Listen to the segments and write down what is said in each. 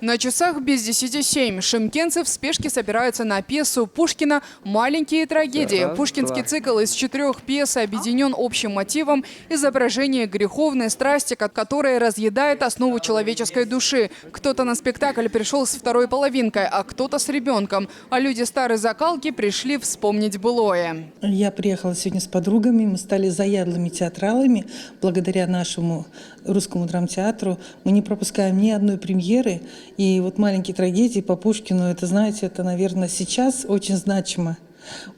На часах без 10:07 шымкентцы в спешке собираются на пьесу Пушкина «Маленькие трагедии». Пушкинский цикл из 4 пьес объединен общим мотивом изображения греховной страсти, которая разъедает основу человеческой души. Кто-то на спектакль пришел с второй половинкой, а кто-то с ребенком. А люди старой закалки пришли вспомнить былое. Я приехала сегодня с подругами, мы стали заядлыми театралами. Благодаря нашему русскому драмтеатру мы не пропускаем ни одной премьеры. И вот «Маленькие трагедии» по Пушкину, это, знаете, это, наверное, сейчас очень значимо.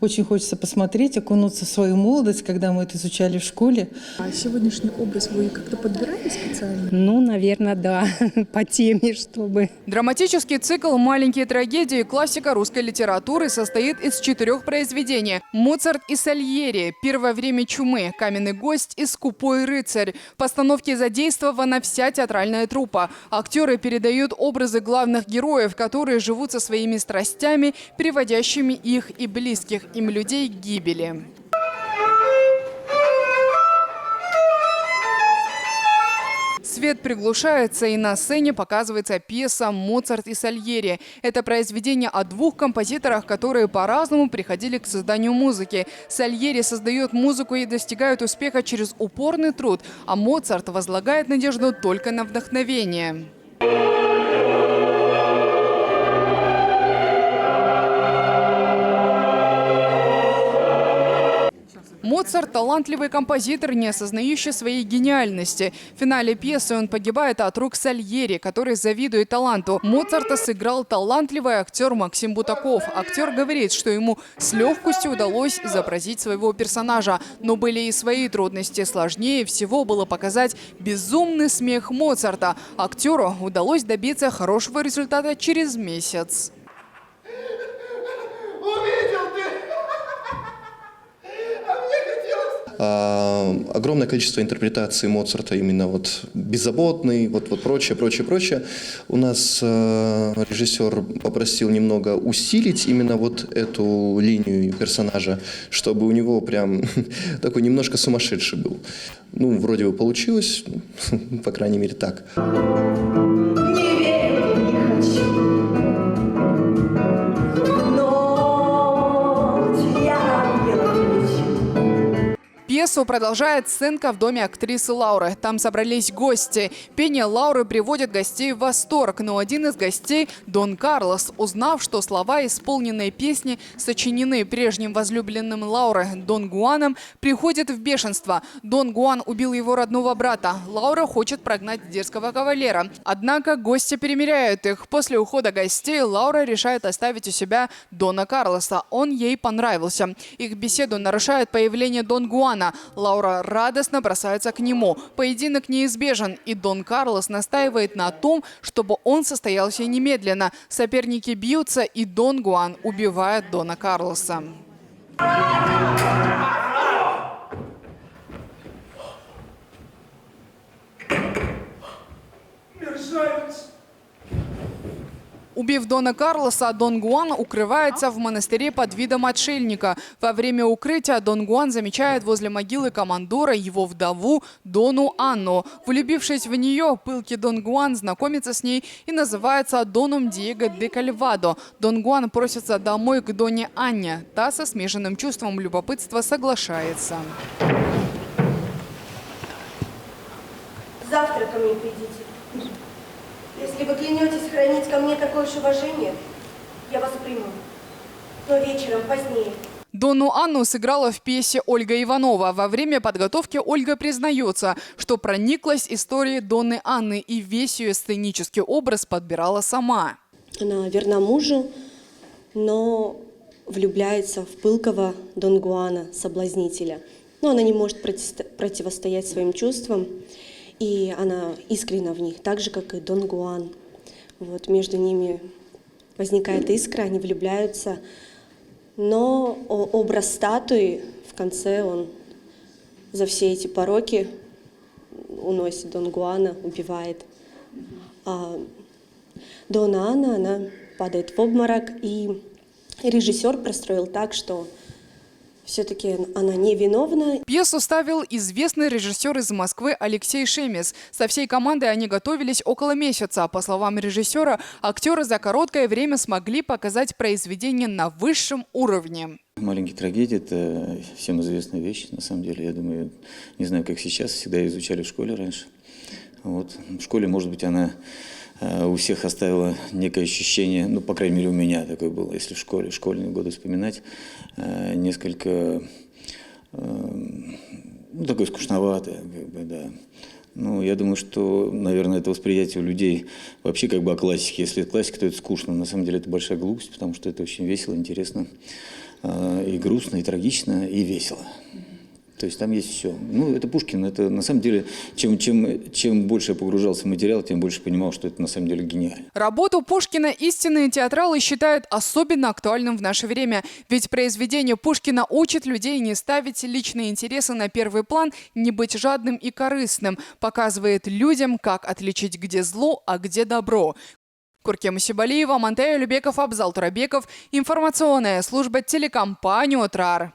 Очень хочется посмотреть, окунуться в свою молодость, когда мы это изучали в школе. А сегодняшний образ вы как-то подбирали специально? Ну, наверное, да, по теме, чтобы... Драматический цикл «Маленькие трагедии» классика русской литературы состоит из 4 произведений. «Моцарт» и «Сальери», «Первое время чумы», «Каменный гость» и «Скупой рыцарь». В постановке задействована вся театральная труппа. Актеры передают образы главных героев, которые живут со своими страстями, приводящими их и близких им людей к гибели. Свет приглушается, и на сцене показывается пьеса «Моцарт и Сальери». Это произведение о 2 композиторах, которые по-разному приходили к созданию музыки. Сальери создает музыку и достигает успеха через упорный труд, а Моцарт возлагает надежду только на вдохновение. Моцарт – талантливый композитор, не осознающий своей гениальности. В финале пьесы он погибает от рук Сальери, который завидует таланту. Моцарта сыграл талантливый актер Максим Бутаков. Актер говорит, что ему с легкостью удалось изобразить своего персонажа. Но были и свои трудности. Сложнее всего было показать безумный смех Моцарта. Актеру удалось добиться хорошего результата через месяц. Огромное количество интерпретаций Моцарта, именно вот беззаботный, вот прочее. У нас режиссер попросил немного усилить именно вот эту линию персонажа, чтобы у него прям такой немножко сумасшедший был. Ну, вроде бы получилось, по крайней мере, так. Пьесу продолжает сценка в доме актрисы Лауры. Там собрались гости. Пение Лауры приводит гостей в восторг. Но один из гостей, Дон Карлос, узнав, что слова исполненной песни сочинены прежним возлюбленным Лауры, Дон Гуаном, приходит в бешенство. Дон Гуан убил его родного брата. Лаура хочет прогнать дерзкого кавалера. Однако гости перемиряют их. После ухода гостей Лаура решает оставить у себя Дона Карлоса. Он ей понравился. Их беседу нарушает появление Дон Гуана. Лаура радостно бросается к нему. Поединок неизбежен, и Дон Карлос настаивает на том, чтобы он состоялся немедленно. Соперники бьются, и Дон Гуан убивает Дона Карлоса. Мерзавец! Убив Дона Карлоса, Дон Гуан укрывается в монастыре под видом отшельника. Во время укрытия Дон Гуан замечает возле могилы командора его вдову Дону Анну. Влюбившись в нее, пылкий Дон Гуан знакомится с ней и называется Доном Диего де Кальвадо. Дон Гуан просится домой к Доне Анне. Та со смешанным чувством любопытства соглашается. Завтра ко мне придите. Если вы клянетесь хранить ко мне такое же уважение, я вас приму. Но вечером, позднее. Донну Анну сыграла в пьесе Ольга Иванова. Во время подготовки Ольга признается, что прониклась историей Донны Анны и весь ее сценический образ подбирала сама. Она верна мужу, но влюбляется в пылкого Дон Гуана, соблазнителя. Но она не может противостоять своим чувствам. И она искренна в них, так же, как и Дон Гуан. Вот, между ними возникает искра, они влюбляются. Но образ статуи в конце он за все эти пороки уносит Дон Гуана, убивает. А Дона Анна, она падает в обморок, и режиссер простроил так, что все-таки она невиновна. Пьесу ставил известный режиссер из Москвы Алексей Шемис. Со всей командой они готовились около месяца. По словам режиссера, актеры за короткое время смогли показать произведение на высшем уровне. «Маленькие трагедии» – это всем известная вещь, на самом деле. Я думаю, не знаю, как сейчас, всегда изучали в школе раньше. Вот. В школе, может быть, она у всех оставила некое ощущение, ну, по крайней мере, у меня такое было, если в школьные годы вспоминать, несколько, ну, такое скучноватое, как бы, да. Ну, я думаю, что, наверное, это восприятие у людей вообще как бы о классике. Если это классика, то это скучно. На самом деле это большая глупость, потому что это очень весело, интересно, и грустно, и трагично, и весело. То есть там есть все. Ну, это Пушкин. Это на самом деле, чем больше я погружался в материал, тем больше понимал, что это на самом деле гениально. Работу Пушкина истинные театралы считают особенно актуальным в наше время. Ведь произведение Пушкина учит людей не ставить личные интересы на первый план, не быть жадным и корыстным. Показывает людям, как отличить, где зло, а где добро. Куркема Сибалиева, Монтея Любеков, Абзал Турабеков. Информационная служба телекомпании «Отрар».